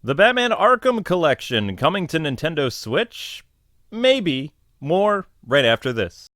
The Batman Arkham Collection coming to Nintendo Switch? Maybe. More right after this.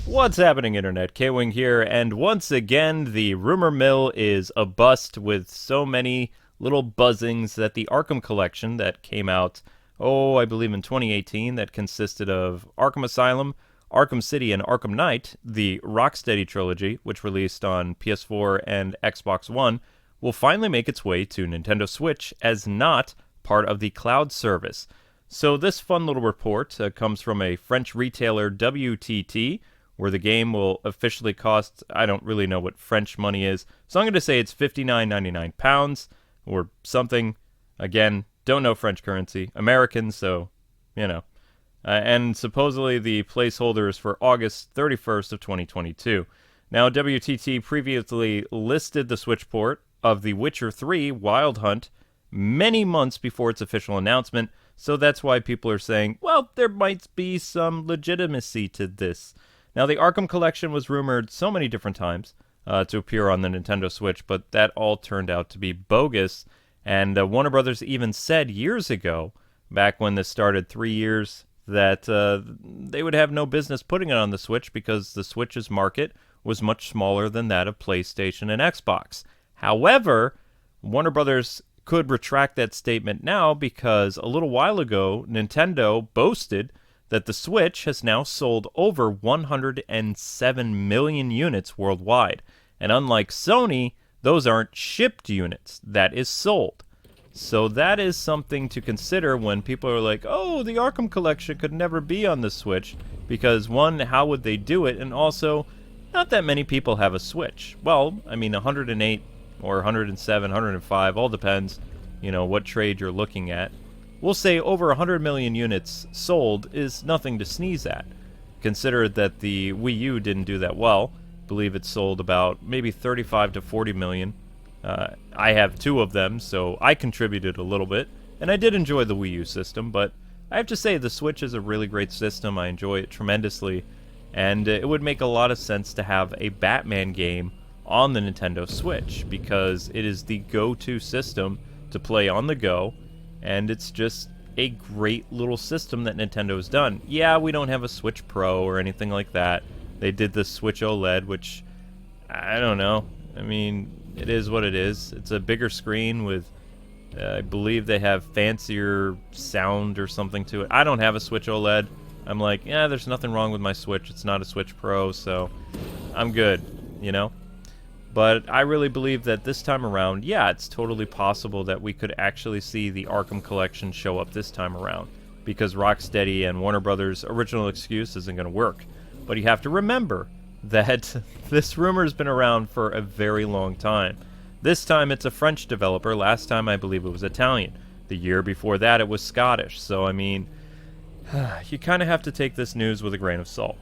What's happening, Internet? K-Wing here, and once again, the rumor mill is abuzz with so many little buzzings that the Arkham Collection that came out, I believe in 2018, that consisted of Arkham Asylum, Arkham City, and Arkham Knight, the Rocksteady trilogy, which released on PS4 and Xbox One, will finally make its way to Nintendo Switch as not part of the cloud service. So this fun little report comes from a French retailer, WTT, where the game will officially cost, I don't really know what French money is, so I'm going to say it's £59.99 or something. Again, don't know French currency. American, so, you know. And supposedly the placeholder is for August 31st of 2022. Now, WTT previously listed the Switch port of The Witcher 3 Wild Hunt many months before its official announcement, so that's why people are saying, well, there might be some legitimacy to this. Now, the Arkham Collection was rumored so many different times to appear on the Nintendo Switch, but that all turned out to be bogus. And Warner Brothers even said years ago, back when this started 3 years, that they would have no business putting it on the Switch because the Switch's market was much smaller than that of PlayStation and Xbox. However, Warner Brothers could retract that statement now because a little while ago, Nintendo boasted that the Switch has now sold over 107 million units worldwide. And unlike Sony, those aren't shipped units. That is sold. So that is something to consider when people are like, oh, the Arkham Collection could never be on the Switch. Because one, how would they do it? And also, not that many people have a Switch. Well, I mean, 108 or 107, 105, all depends, what trade you're looking at. We'll say over 100 million units sold is nothing to sneeze at. Consider that the Wii U didn't do that well. I believe it sold about maybe 35 to 40 million. I have two of them, so I contributed a little bit. And I did enjoy the Wii U system, but I have to say the Switch is a really great system. I enjoy it tremendously. And it would make a lot of sense to have a Batman game on the Nintendo Switch, because it is the go-to system to play on the go. And it's just a great little system that Nintendo's done. Yeah, we don't have a Switch Pro or anything like that. They did the Switch OLED, which, I don't know. I mean, it is what it is. It's a bigger screen with, I believe they have fancier sound or something to it. I don't have a Switch OLED. I'm like, yeah, there's nothing wrong with my Switch. It's not a Switch Pro, so I'm good, But I really believe that this time around, yeah, it's totally possible that we could actually see the Arkham Collection show up this time around, because Rocksteady and Warner Brothers' original excuse isn't going to work. But you have to remember that this rumor's been around for a very long time. This time it's a French developer. Last time I believe it was Italian. The year before that it was Scottish. So, I mean, you kind of have to take this news with a grain of salt.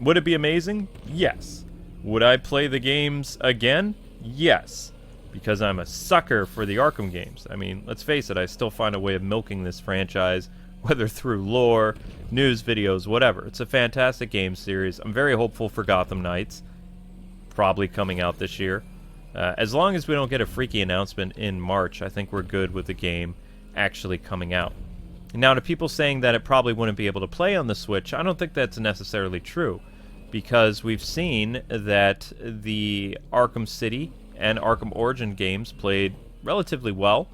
Would it be amazing? Yes. Would I play the games again? Yes, because I'm a sucker for the Arkham games. I mean, let's face it, I still find a way of milking this franchise, whether through lore, news videos, whatever. It's a fantastic game series. I'm very hopeful for Gotham Knights, probably coming out this year. As long as we don't get a freaky announcement in March, I think we're good with the game actually coming out. Now, to people saying that it probably wouldn't be able to play on the Switch, I don't think that's necessarily true, because we've seen that the Arkham City and Arkham Origin games played relatively well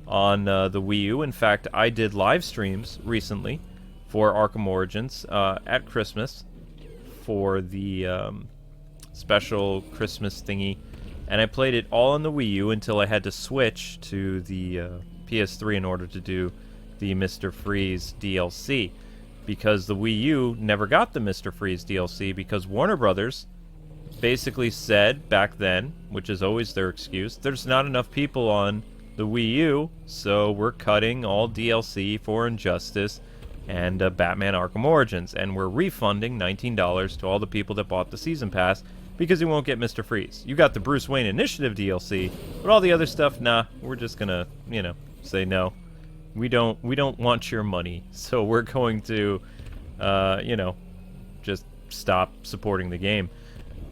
on the Wii U. In fact, I did live streams recently for Arkham Origins at Christmas for the special Christmas thingy, and I played it all on the Wii U until I had to switch to the PS3 in order to do the Mr. Freeze DLC. Because the Wii U never got the Mr. Freeze DLC because Warner Brothers basically said back then, which is always their excuse, there's not enough people on the Wii U, so we're cutting all DLC for Injustice and Batman Arkham Origins, and we're refunding $19 to all the people that bought the Season Pass because you won't get Mr. Freeze. You got the Bruce Wayne Initiative DLC, but all the other stuff, nah, we're just gonna, say no. We don't want your money, so we're going to, just stop supporting the game.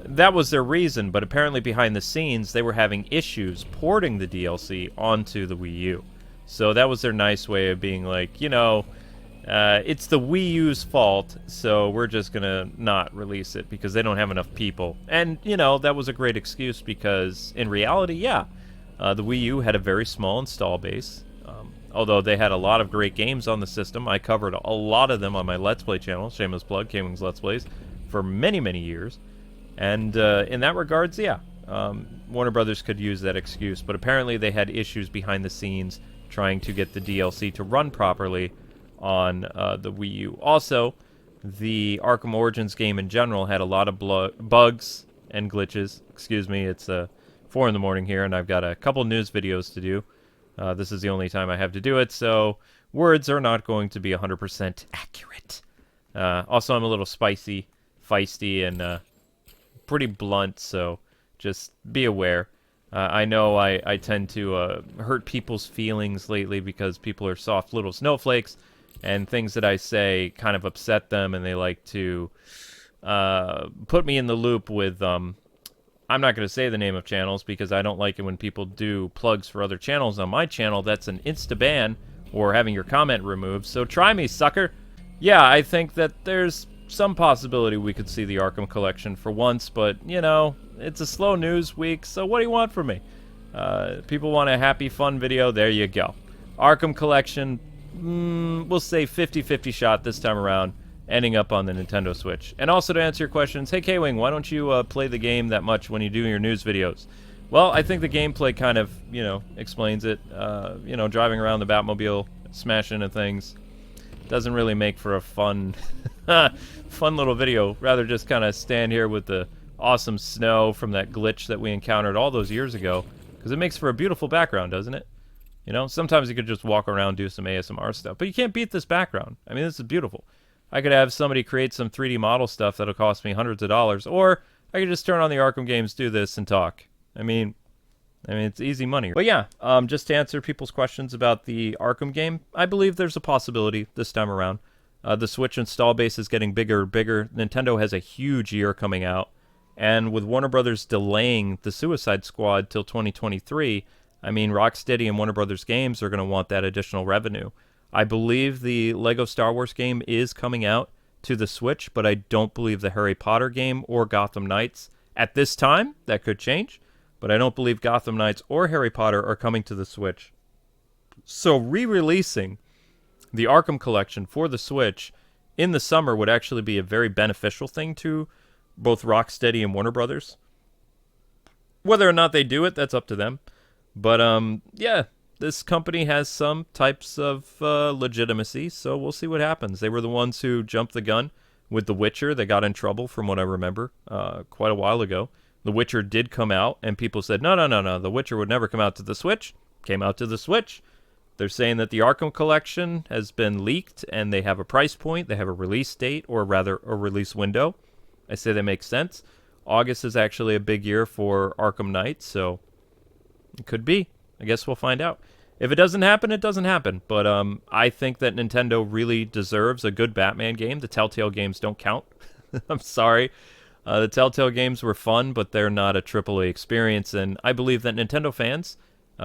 that was their reason, but apparently behind the scenes, they were having issues porting the DLC onto the Wii U. So that was their nice way of being like, it's the Wii U's fault, so we're just gonna not release it because they don't have enough people. And, that was a great excuse because, in reality, yeah, the Wii U had a very small install base. Although they had a lot of great games on the system. I covered a lot of them on my Let's Play channel, shameless plug, K-Wing's Let's Plays, for many, many years. And in that regards, yeah, Warner Brothers could use that excuse. But apparently they had issues behind the scenes trying to get the DLC to run properly on the Wii U. Also, the Arkham Origins game in general had a lot of bugs and glitches. Excuse me, it's 4 in the morning here, and I've got a couple news videos to do. This is the only time I have to do it, so words are not going to be 100% accurate. Also, I'm a little spicy, feisty, and pretty blunt, so just be aware. I know I tend to hurt people's feelings lately because people are soft little snowflakes, and things that I say kind of upset them, and they like to put me in the loop with... I'm not going to say the name of channels because I don't like it when people do plugs for other channels on my channel. That's an insta-ban or having your comment removed. So try me, sucker. Yeah, I think that there's some possibility we could see the Arkham Collection for once, but, it's a slow news week, so what do you want from me? People want a happy, fun video. There you go. Arkham Collection, we'll say 50-50 shot this time around, ending up on the Nintendo Switch. And also to answer your questions, hey K-Wing, why don't you play the game that much when you do your news videos? Well, I think the gameplay kind of, explains it. Driving around the Batmobile, smashing into things, doesn't really make for a fun, fun little video. Rather just kind of stand here with the awesome snow from that glitch that we encountered all those years ago, because it makes for a beautiful background, doesn't it? Sometimes you could just walk around, do some ASMR stuff, but you can't beat this background. I mean, this is beautiful. I could have somebody create some 3D model stuff that'll cost me hundreds of dollars, or I could just turn on the Arkham games, do this, and talk. I mean, it's easy money. But yeah, just to answer people's questions about the Arkham game, I believe there's a possibility this time around. The Switch install base is getting bigger and bigger. Nintendo has a huge year coming out, and with Warner Brothers delaying the Suicide Squad till 2023, I mean, Rocksteady and Warner Brothers games are going to want that additional revenue. I believe the Lego Star Wars game is coming out to the Switch, but I don't believe the Harry Potter game or Gotham Knights at this time. That could change, but I don't believe Gotham Knights or Harry Potter are coming to the Switch. So re-releasing the Arkham Collection for the Switch in the summer would actually be a very beneficial thing to both Rocksteady and Warner Brothers. Whether or not they do it, that's up to them. But, yeah, this company has some types of legitimacy, so we'll see what happens. They were the ones who jumped the gun with The Witcher. They got in trouble, from what I remember, quite a while ago. The Witcher did come out, and people said, no, The Witcher would never come out to the Switch. Came out to the Switch. They're saying that the Arkham Collection has been leaked, and they have a price point. They have a release date, or rather, a release window. I say that makes sense. August is actually a big year for Arkham Knight, so it could be. I guess we'll find out. If it doesn't happen, it doesn't happen. But I think that Nintendo really deserves a good Batman game. The Telltale games don't count. I'm sorry. The Telltale games were fun, but they're not a AAA experience. And I believe that Nintendo fans,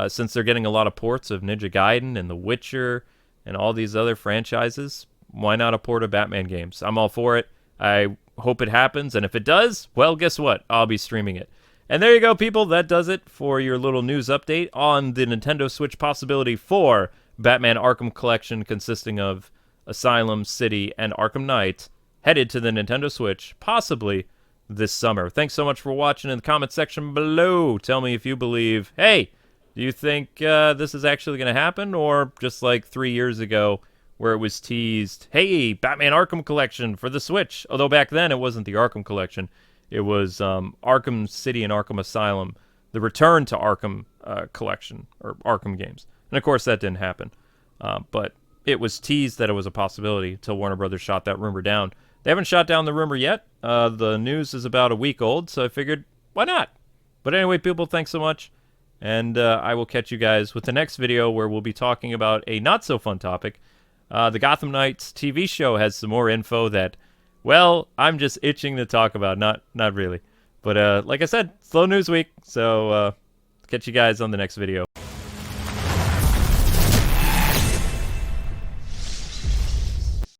since they're getting a lot of ports of Ninja Gaiden and The Witcher and all these other franchises, why not a port of Batman games? I'm all for it. I hope it happens. And if it does, well, guess what? I'll be streaming it. And there you go, people. That does it for your little news update on the Nintendo Switch possibility for Batman Arkham Collection, consisting of Asylum, City, and Arkham Knight, headed to the Nintendo Switch, possibly this summer. Thanks so much for watching. In the comment section below, tell me if you believe, hey, do you think this is actually going to happen? Or just like 3 years ago, where it was teased, hey, Batman Arkham Collection for the Switch. Although back then, it wasn't the Arkham Collection. It was Arkham City and Arkham Asylum, the return to Arkham Collection, or Arkham games. And of course, that didn't happen. But it was teased that it was a possibility until Warner Brothers shot that rumor down. They haven't shot down the rumor yet. The news is about a week old, so I figured, why not? But anyway, people, thanks so much. And I will catch you guys with the next video where we'll be talking about a not-so-fun topic. The Gotham Knights TV show has some more info that... well, I'm just itching to talk about, not really. But like I said, slow news week, so catch you guys on the next video.